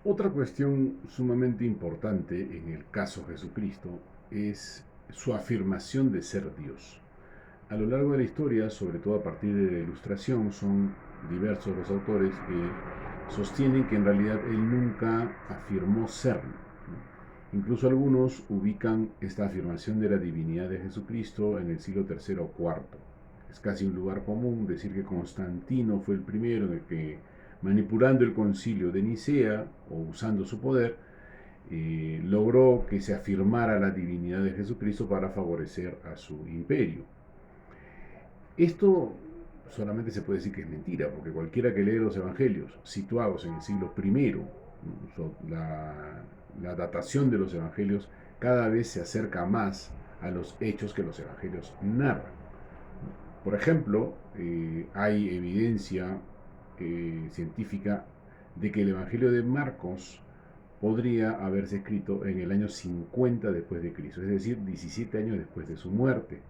Otra cuestión sumamente importante en el caso Jesucristo es su afirmación de ser Dios. A lo largo de la historia, sobre todo a partir de la Ilustración, son diversos los autores que sostienen que en realidad él nunca afirmó ser. Incluso algunos ubican esta afirmación de la divinidad de Jesucristo en el siglo III o IV. Es casi un lugar común decir que Constantino fue el primero en el que, manipulando el concilio de Nicea o usando su poder, logró que se afirmara la divinidad de Jesucristo para favorecer a su imperio. Esto solamente se puede decir que es mentira, porque cualquiera que lee los evangelios situados en el siglo I, la datación de los evangelios cada vez se acerca más a los hechos que los evangelios narran. Por ejemplo, hay evidencia científica de que el evangelio de Marcos podría haberse escrito en el año 50 después de Cristo, es decir, 17 años después de su muerte.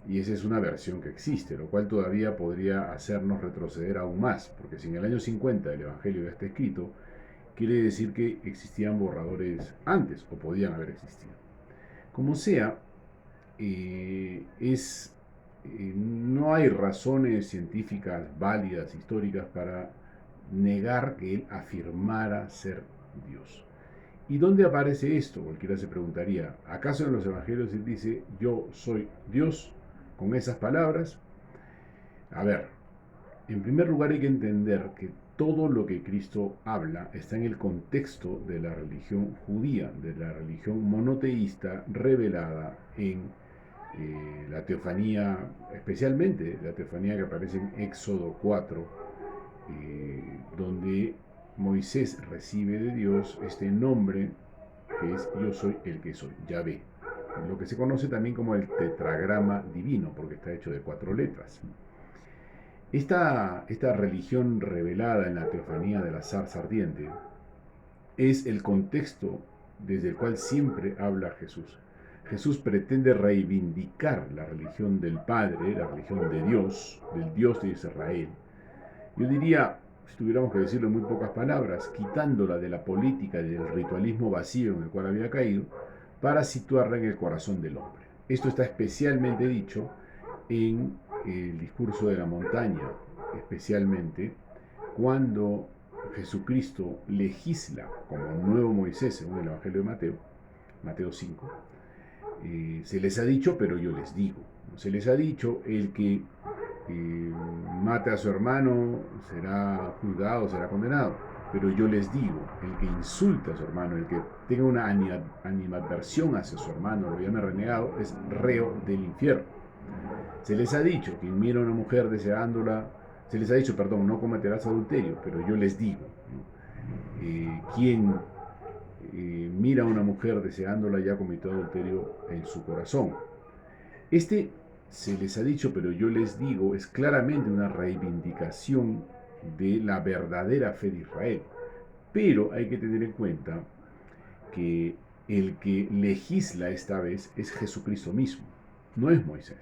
Y esa es una versión que existe, lo cual todavía podría hacernos retroceder aún más, porque si en el año 50 el Evangelio ya está escrito, quiere decir que existían borradores antes, o podían haber existido. Como sea, no hay razones científicas válidas, históricas, para negar que él afirmara ser Dios. ¿Y dónde aparece esto? Cualquiera se preguntaría, ¿acaso en los evangelios él dice, yo soy Dios con esas palabras? A ver, en primer lugar hay que entender que todo lo que Cristo habla está en el contexto de la religión judía, de la religión monoteísta revelada en la teofanía, especialmente la teofanía que aparece en Éxodo 4, donde Moisés recibe de Dios este nombre que es yo soy el que soy, Yahvé, lo que se conoce también como el tetragrama divino, porque está hecho de 4 letras. Esta religión revelada en la teofanía de la zarza ardiente es el contexto desde el cual siempre habla Jesús. Jesús pretende reivindicar la religión del Padre, la religión de Dios, del Dios de Israel. Yo diría, si tuviéramos que decirlo en muy pocas palabras, quitándola de la política y del ritualismo vacío en el cual había caído, para situarla en el corazón del hombre. Esto está especialmente dicho en el discurso de la montaña, especialmente cuando Jesucristo legisla como un nuevo Moisés según el Evangelio de Mateo, Mateo 5. Se les ha dicho, pero yo les digo. Se les ha dicho, el que mate a su hermano será juzgado, será condenado. Pero yo les digo, el que insulta a su hermano, el que tenga una animadversión hacia su hermano, lo llame renegado, es reo del infierno. Se les ha dicho, quien mira a una mujer deseándola, se les ha dicho, perdón, no cometerás adulterio, pero yo les digo, ¿no? Quien mira a una mujer deseándola ya cometió adulterio en su corazón. Este se les ha dicho, pero yo les digo, es claramente una reivindicación de la verdadera fe de Israel. Pero hay que tener en cuenta que el que legisla esta vez es Jesucristo mismo, no es Moisés.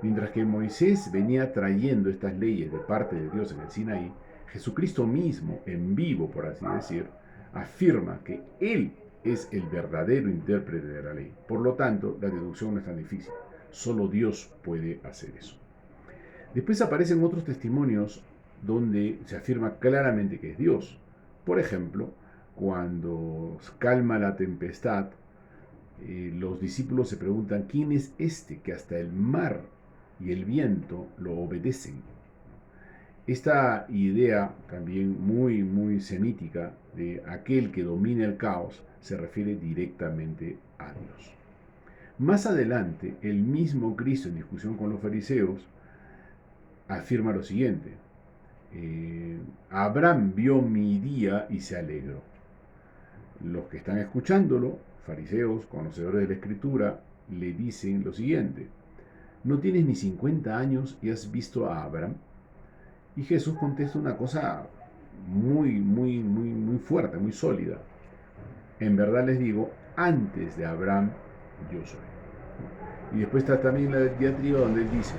Mientras que Moisés venía trayendo estas leyes de parte de Dios en el Sinaí, Jesucristo mismo, en vivo por así decir, afirma que Él es el verdadero intérprete de la ley. Por lo tanto, la deducción no es tan difícil. Solo Dios puede hacer eso. Después aparecen otros testimonios donde se afirma claramente que es Dios. Por ejemplo, cuando calma la tempestad, los discípulos se preguntan, ¿quién es este que hasta el mar y el viento lo obedecen? Esta idea también muy semítica de aquel que domina el caos se refiere directamente a Dios. Más adelante, el mismo Cristo en discusión con los fariseos afirma lo siguiente, Abraham vio mi día y se alegró. Los que están escuchándolo, fariseos, conocedores de la escritura, le dicen lo siguiente, ¿no tienes ni 50 años y has visto a Abraham? Y Jesús contesta una cosa muy fuerte, muy sólida. En verdad les digo, antes de Abraham yo soy. Y después está también la diatriba donde él dice,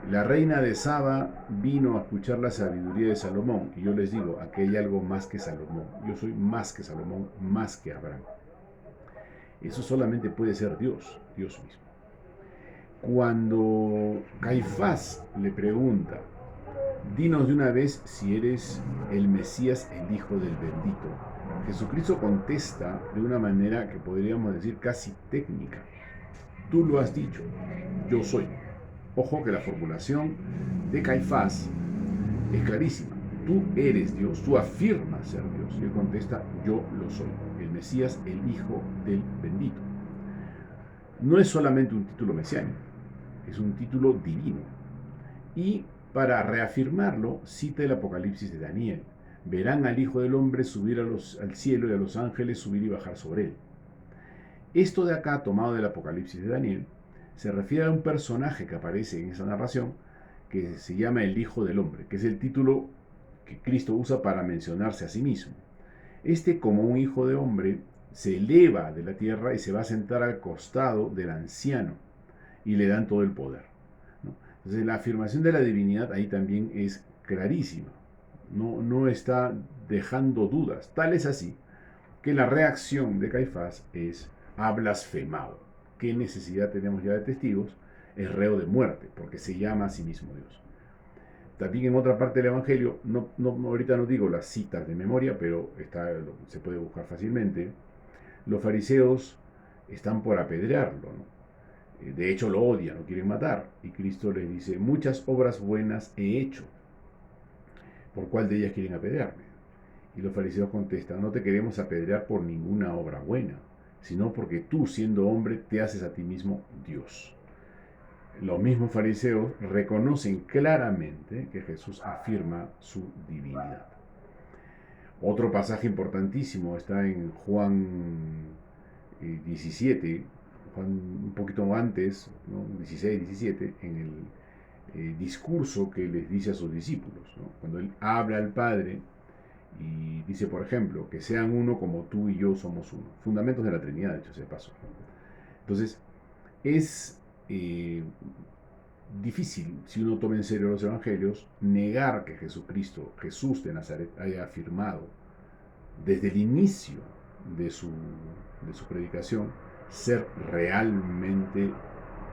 la reina de Saba vino a escuchar la sabiduría de Salomón. Y yo les digo, aquí hay algo más que Salomón. Yo soy más que Salomón, más que Abraham. Eso solamente puede ser Dios, Dios mismo. Cuando Caifás le pregunta, dinos de una vez si eres el Mesías, el Hijo del Bendito, Jesucristo contesta de una manera que podríamos decir casi técnica. Tú lo has dicho, yo soy. Ojo que la formulación de Caifás es clarísima. Tú eres Dios, tú afirmas ser Dios. Y él contesta, yo lo soy, el Mesías, el Hijo del Bendito. No es solamente un título mesiánico, es un título divino. Y para reafirmarlo, cita el Apocalipsis de Daniel. Verán al Hijo del Hombre subir al cielo y a los ángeles subir y bajar sobre él. Esto de acá, tomado del Apocalipsis de Daniel, se refiere a un personaje que aparece en esa narración que se llama el Hijo del Hombre, que es el título que Cristo usa para mencionarse a sí mismo. Este, como un hijo de hombre, se eleva de la tierra y se va a sentar al costado del anciano y le dan todo el poder, ¿no? Entonces la afirmación de la divinidad ahí también es clarísima, no está dejando dudas. Tal es así que la reacción de Caifás es: ha blasfemado. ¿Qué necesidad tenemos ya de testigos? Es reo de muerte, porque se llama a sí mismo Dios. También en otra parte del Evangelio, ahorita no digo las citas de memoria, pero se puede buscar fácilmente, los fariseos están por apedrearlo, ¿no? De hecho lo odian, lo quieren matar, y Cristo les dice, muchas obras buenas he hecho, ¿por cuál de ellas quieren apedrearme? Y los fariseos contestan, no te queremos apedrear por ninguna obra buena, sino porque tú, siendo hombre, te haces a ti mismo Dios. Los mismos fariseos reconocen claramente que Jesús afirma su divinidad. Otro pasaje importantísimo está en Juan 17, Juan un poquito antes, ¿no? 16, 17, en el discurso que les dice a sus discípulos, ¿no? Cuando él habla al Padre y dice, por ejemplo, que sean uno como tú y yo somos uno. Fundamentos de la Trinidad, de hecho, se paso. Entonces, es difícil, si uno toma en serio los evangelios, negar que Jesucristo, Jesús de Nazaret, haya afirmado desde el inicio de su predicación ser realmente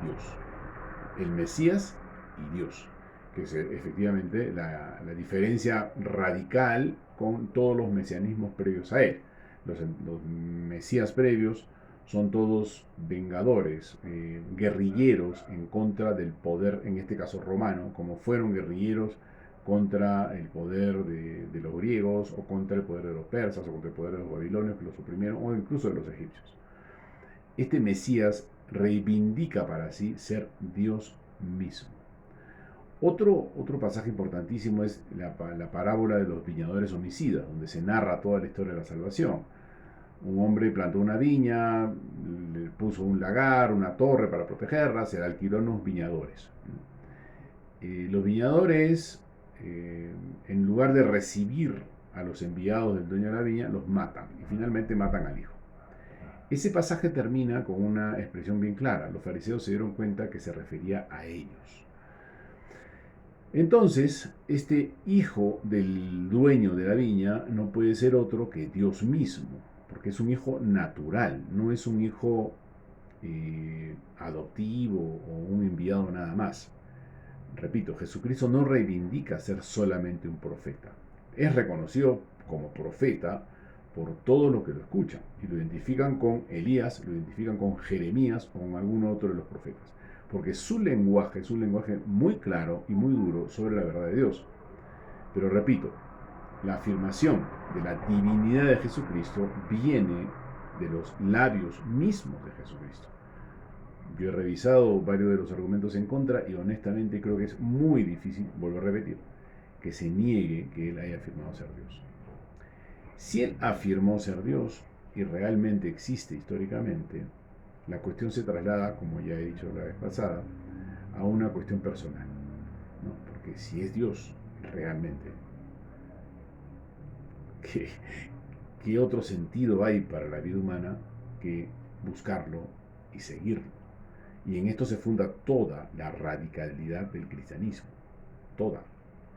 Dios, el Mesías y Dios, que es efectivamente la diferencia radical con todos los mesianismos previos a él. Los mesías previos son todos vengadores, guerrilleros en contra del poder, en este caso romano, como fueron guerrilleros contra el poder de los griegos, o contra el poder de los persas, o contra el poder de los babilonios que los suprimieron, o incluso de los egipcios. Este Mesías reivindica para sí ser Dios mismo. Otro pasaje importantísimo es la parábola de los viñadores homicidas, donde se narra toda la historia de la salvación. Un hombre plantó una viña, le puso un lagar, una torre para protegerla, se la alquiló a unos viñadores. Los viñadores, en lugar de recibir a los enviados del dueño de la viña, los matan y finalmente matan al hijo. Ese pasaje termina con una expresión bien clara. Los fariseos se dieron cuenta que se refería a ellos. Entonces, este hijo del dueño de la viña no puede ser otro que Dios mismo, porque es un hijo natural, no es un hijo adoptivo o un enviado nada más. Repito, Jesucristo no reivindica ser solamente un profeta. Es reconocido como profeta por todos los que lo escuchan y lo identifican con Elías, lo identifican con Jeremías o con alguno otro de los profetas, porque su lenguaje es un lenguaje muy claro y muy duro sobre la verdad de Dios. Pero repito, la afirmación de la divinidad de Jesucristo viene de los labios mismos de Jesucristo. Yo he revisado varios de los argumentos en contra y honestamente creo que es muy difícil, vuelvo a repetir, que se niegue que él haya afirmado ser Dios. Si él afirmó ser Dios y realmente existe históricamente, la cuestión se traslada, como ya he dicho la vez pasada, a una cuestión personal, ¿no? Porque si es Dios realmente, ¿qué otro sentido hay para la vida humana que buscarlo y seguirlo? Y en esto se funda toda la radicalidad del cristianismo. Toda.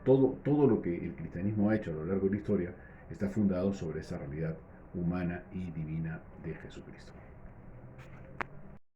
Todo lo que el cristianismo ha hecho a lo largo de la historia está fundado sobre esa realidad humana y divina de Jesucristo.